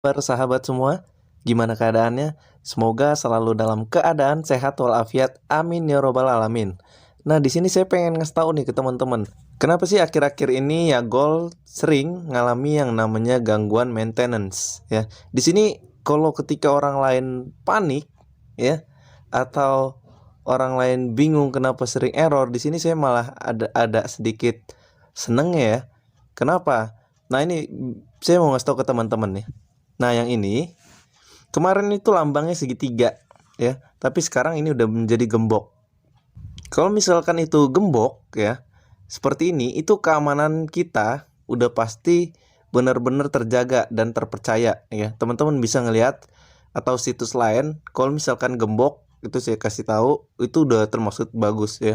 Sahabat semua, gimana keadaannya? Semoga selalu dalam keadaan sehat walafiat. Amin ya robbal alamin. Nah, di sini saya pengen ngasih tahu nih ke teman-teman. Kenapa sih akhir-akhir ini ya Gol sering ngalami yang namanya gangguan maintenance ya. Di sini kalau ketika orang lain panik ya atau orang lain bingung kenapa sering error, di sini saya malah ada sedikit seneng ya. Kenapa? Nah, ini saya mau ngasih tahu ke teman-teman nih. Nah, yang ini kemarin itu lambangnya segitiga ya, tapi sekarang ini udah menjadi gembok. Kalau misalkan itu gembok ya, seperti ini, itu keamanan kita udah pasti benar-benar terjaga dan terpercaya ya. Teman-teman bisa ngelihat atau situs lain, kalau misalkan gembok itu saya kasih tahu itu udah termasuk bagus ya.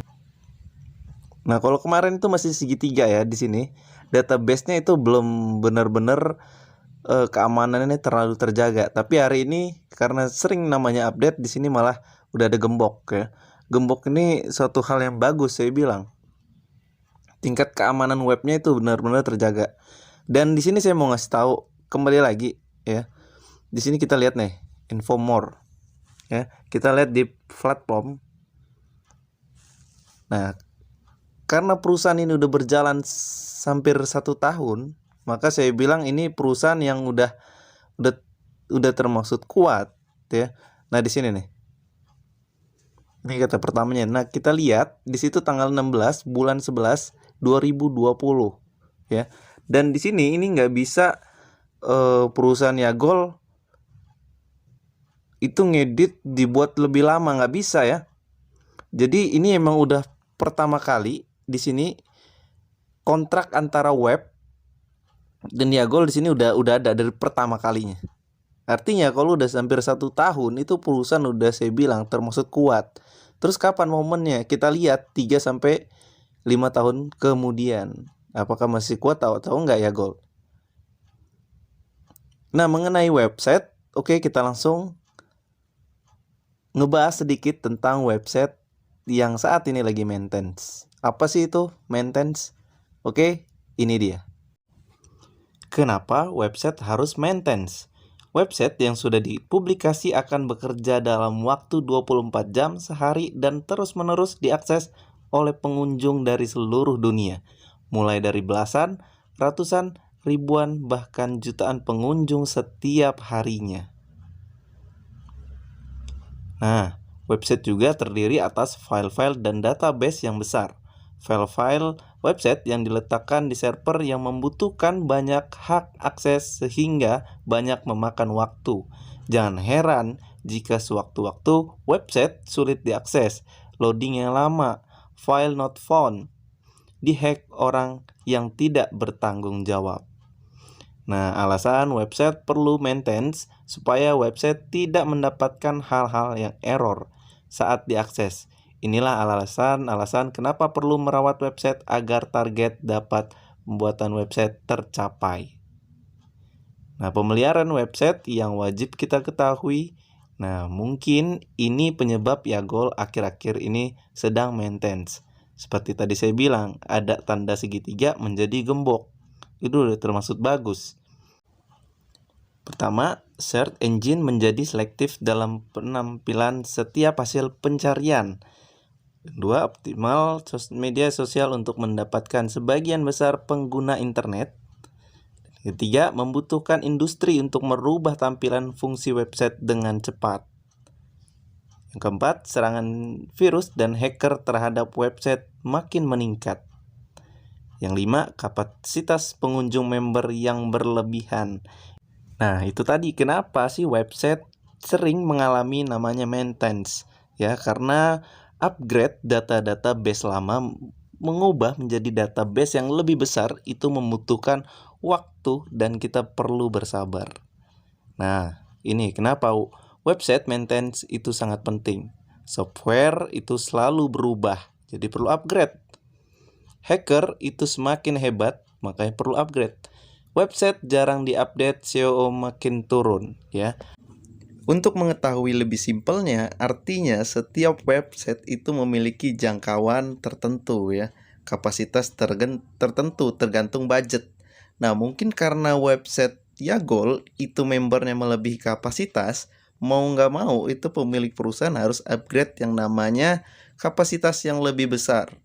Nah, kalau kemarin itu masih segitiga ya di sini. Database-nya itu belum benar-benar keamanannya terlalu terjaga. Tapi hari ini karena sering namanya update, di sini malah udah ada gembok ya. Gembok ini suatu hal yang bagus saya bilang. Tingkat keamanan webnya itu benar-benar terjaga. Dan di sini saya mau ngasih tahu kembali lagi ya. Di sini kita lihat nih info more ya. Kita lihat di platform. Nah, karena perusahaan ini udah berjalan hampir 1 tahun, maka saya bilang ini perusahaan yang udah termaksud kuat ya. Nah, di sini nih. Ini kata pertamanya. Nah, kita lihat di situ tanggal 16 bulan 11 2020 ya. Dan di sini ini nggak bisa perusahaan Yagol itu ngedit dibuat lebih lama, nggak bisa ya. Jadi ini emang udah pertama kali di sini kontrak antara web dan Yagol di sini udah ada dari pertama kalinya. Artinya kalau udah hampir 1 tahun itu perusahaan udah saya bilang termasuk kuat. Terus kapan momennya? Kita lihat 3 sampai 5 tahun kemudian. Apakah masih kuat atau enggak ya Gol? Nah, mengenai website, oke, kita langsung ngebahas sedikit tentang website yang saat ini lagi maintenance. Apa sih itu maintenance? Oke, ini dia. Kenapa website harus maintenance? Website yang sudah dipublikasi akan bekerja dalam waktu 24 jam sehari dan terus-menerus diakses oleh pengunjung dari seluruh dunia. Mulai dari belasan, ratusan, ribuan, bahkan jutaan pengunjung setiap harinya. Nah, website juga terdiri atas file-file dan database yang besar. File-file website yang diletakkan di server yang membutuhkan banyak hak akses sehingga banyak memakan waktu. Jangan heran jika sewaktu-waktu website sulit diakses, loading yang lama, file not found, dihack orang yang tidak bertanggung jawab. Nah, alasan website perlu maintenance supaya website tidak mendapatkan hal-hal yang error saat diakses. Inilah alasan kenapa perlu merawat website agar target dapat pembuatan website tercapai. Nah, pemeliharaan website yang wajib kita ketahui. Nah, mungkin ini penyebab Yagol akhir-akhir ini sedang maintenance. Seperti tadi saya bilang, ada tanda segitiga menjadi gembok. Itu udah termasuk bagus. Pertama, search engine menjadi selektif dalam penampilan setiap hasil pencarian. Kedua, optimal media sosial untuk mendapatkan sebagian besar pengguna internet. Ketiga, membutuhkan industri untuk merubah tampilan fungsi website dengan cepat. Yang keempat, serangan virus dan hacker terhadap website makin meningkat. Yang lima, kapasitas pengunjung member yang berlebihan. Nah, itu tadi kenapa sih website sering mengalami namanya maintenance ya, karena upgrade database lama mengubah menjadi database yang lebih besar itu membutuhkan waktu dan kita perlu bersabar. Nah, ini kenapa website maintenance itu sangat penting. Software itu selalu berubah, jadi perlu upgrade. Hacker itu semakin hebat, makanya perlu upgrade. Website jarang diupdate, SEO makin turun ya. Untuk mengetahui lebih simpelnya, artinya setiap website itu memiliki jangkauan tertentu ya, kapasitas tertentu tergantung budget. Nah, mungkin karena website Yagol itu membernya melebihi kapasitas, mau nggak mau itu pemilik perusahaan harus upgrade yang namanya kapasitas yang lebih besar.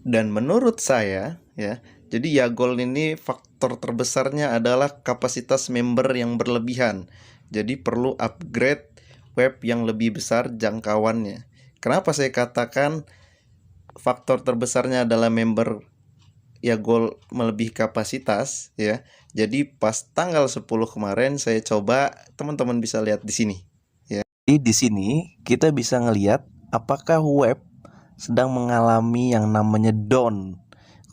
Dan menurut saya ya, jadi Yagol ini faktor terbesarnya adalah kapasitas member yang berlebihan. Jadi perlu upgrade web yang lebih besar jangkauannya. Kenapa saya katakan faktor terbesarnya adalah member Yagol melebihi kapasitas ya. Jadi pas tanggal 10 kemarin saya coba, teman-teman bisa lihat di sini ya. Jadi di sini kita bisa ngelihat apakah web sedang mengalami yang namanya down.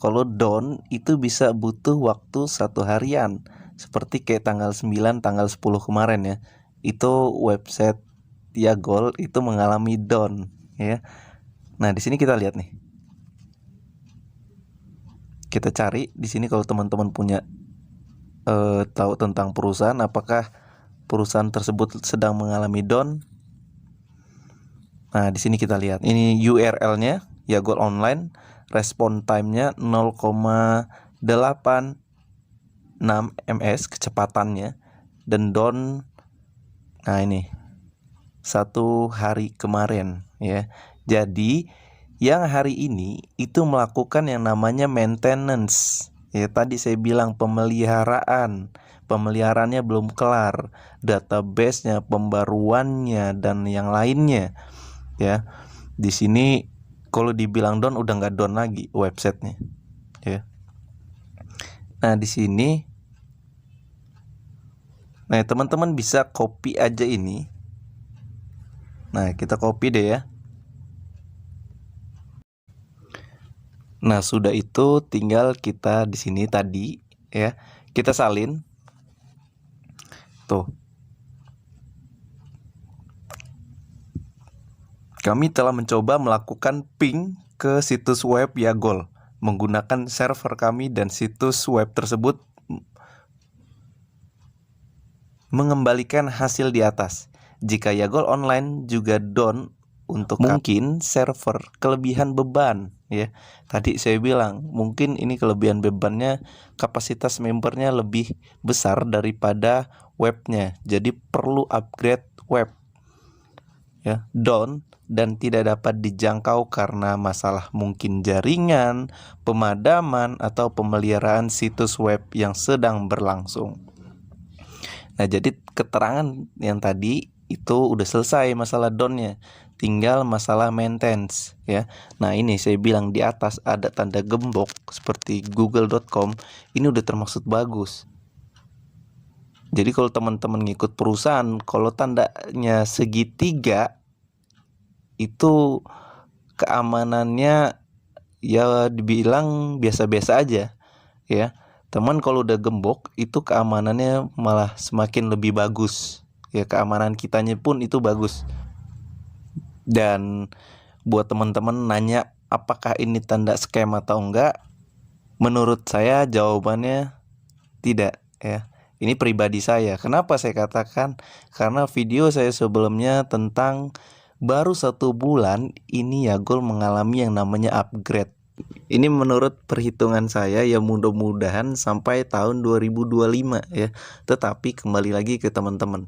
Kalau down itu bisa butuh waktu 1 harian. Seperti kayak tanggal 9, tanggal 10 kemarin ya. Itu website Yagol itu mengalami down ya. Nah, di sini kita lihat nih. Kita cari di sini kalau teman-teman punya tahu tentang perusahaan, apakah perusahaan tersebut sedang mengalami down. Nah, di sini kita lihat. Ini URL-nya Yagol Online, respon time-nya 0,86 ms kecepatannya, dan down. Nah, ini 1 hari kemarin ya. Jadi yang hari ini itu melakukan yang namanya maintenance. Ya, tadi saya bilang pemeliharaannya belum kelar, database-nya, pembaruannya, dan yang lainnya. Ya, di sini kalau dibilang down udah nggak down lagi websitenya. Ya. Nah, di sini, nah teman-teman bisa copy aja ini. Nah, kita copy deh ya. Nah, sudah itu tinggal kita di sini tadi ya, kita salin. Tuh. Kami telah mencoba melakukan ping ke situs web Yagol menggunakan server kami, dan situs web tersebut mengembalikan hasil di atas. Jika Yagol Online juga down untuk mungkin server kelebihan beban ya. Tadi saya bilang mungkin ini kelebihan bebannya, kapasitas membernya lebih besar daripada webnya. Jadi perlu upgrade web ya, down dan tidak dapat dijangkau karena masalah mungkin jaringan, pemadaman, atau pemeliharaan situs web yang sedang berlangsung. Nah, jadi keterangan yang tadi itu udah selesai masalah downnya, tinggal masalah maintenance ya. Nah, ini saya bilang di atas ada tanda gembok seperti google.com, ini udah termaksud bagus. Jadi kalau teman-teman ngikut perusahaan, kalau tandanya segitiga itu keamanannya ya dibilang biasa-biasa aja ya. Teman kalau udah gembok itu keamanannya malah semakin lebih bagus ya, keamanan kitanya pun itu bagus. Dan buat teman-teman nanya apakah ini tanda scam atau enggak, menurut saya jawabannya tidak ya. Ini pribadi saya. Kenapa saya katakan? Karena video saya sebelumnya tentang baru 1 bulan ini Yagol mengalami yang namanya upgrade. Ini menurut perhitungan saya ya, mudah-mudahan sampai tahun 2025 ya. Tetapi kembali lagi ke teman-teman.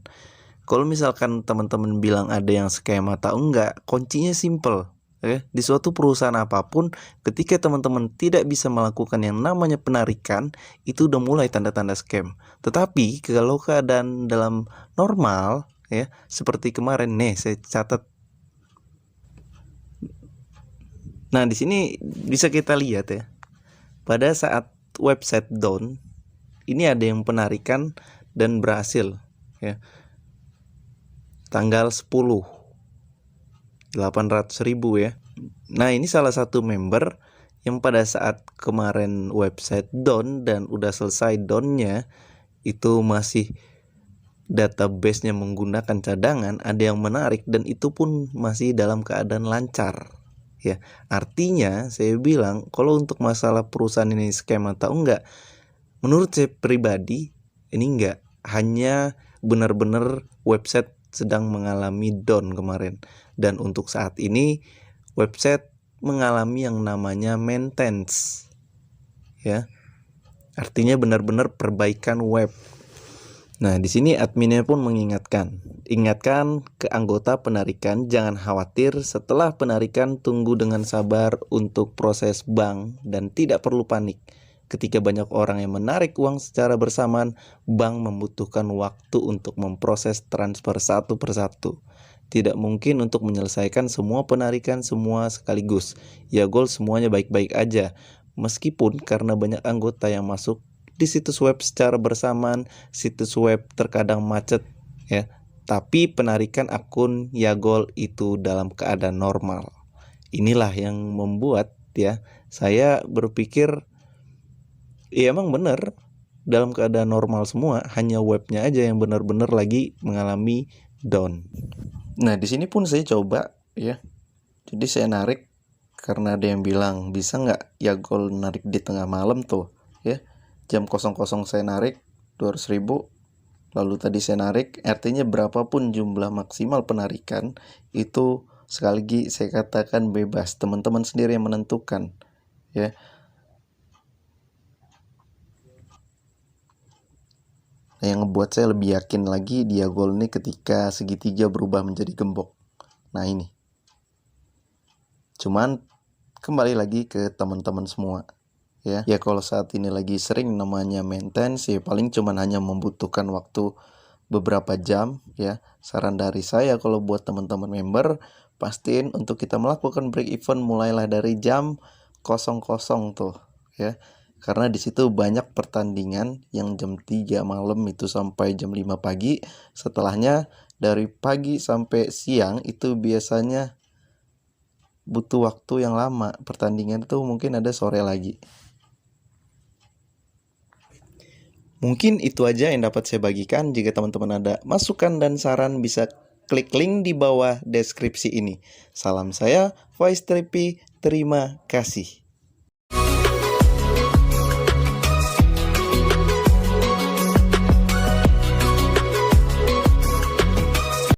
Kalau misalkan teman-teman bilang ada yang scam atau enggak, kuncinya simple. Di suatu perusahaan apapun, ketika teman-teman tidak bisa melakukan yang namanya penarikan, itu udah mulai tanda-tanda scam. Tetapi kalau keadaan dalam normal ya, seperti kemarin nih saya catat. Nah, di sini bisa kita lihat ya, pada saat website down, ini ada yang penarikan dan berhasil ya. Tanggal 10, 800.000 ya. Nah, ini salah satu member yang pada saat kemarin website down dan udah selesai downnya, itu masih database-nya menggunakan cadangan, ada yang menarik dan itu pun masih dalam keadaan lancar ya. Artinya saya bilang kalau untuk masalah perusahaan ini scam atau enggak, menurut saya pribadi ini enggak, hanya benar-benar website sedang mengalami down kemarin, dan untuk saat ini website mengalami yang namanya maintenance ya. Artinya benar-benar perbaikan web. Nah, di sini adminnya pun mengingatkan, ingatkan ke anggota penarikan jangan khawatir setelah penarikan tunggu dengan sabar untuk proses bank dan tidak perlu panik. Ketika banyak orang yang menarik uang secara bersamaan, bank membutuhkan waktu untuk memproses transfer satu persatu. Tidak mungkin untuk menyelesaikan semua penarikan semua sekaligus. Ya goal semuanya baik-baik aja. Meskipun karena banyak anggota yang masuk di situs web secara bersamaan, situs web terkadang macet ya. Tapi penarikan akun Yagol itu dalam keadaan normal. Inilah yang membuat ya saya berpikir ya emang benar dalam keadaan normal semua, hanya webnya aja yang benar-benar lagi mengalami down. Nah, di sini pun saya coba ya. Jadi saya narik karena ada yang bilang bisa nggak Yagol narik di tengah malam tuh ya. Jam 00 saya narik 200.000. Lalu tadi saya narik, artinya berapapun jumlah maksimal penarikan itu sekali lagi saya katakan bebas, teman-teman sendiri yang menentukan ya. Nah, yang ngebuat saya lebih yakin lagi di Yagol ini ketika segitiga berubah menjadi gembok. Nah ini. Cuman kembali lagi ke teman-teman semua ya. Ya kalau saat ini lagi sering namanya maintenance ya paling cuman hanya membutuhkan waktu beberapa jam ya. Saran dari saya kalau buat teman-teman member, pastiin untuk kita melakukan break even mulailah dari jam 00 tuh ya. Karena di situ banyak pertandingan yang jam 3 malam itu sampai jam 5 pagi. Setelahnya dari pagi sampai siang itu biasanya butuh waktu yang lama. Pertandingan itu mungkin ada sore lagi. Mungkin itu aja yang dapat saya bagikan. Jika teman-teman ada masukan dan saran bisa klik link di bawah deskripsi ini. Salam saya, Faiz Tripi. Terima kasih.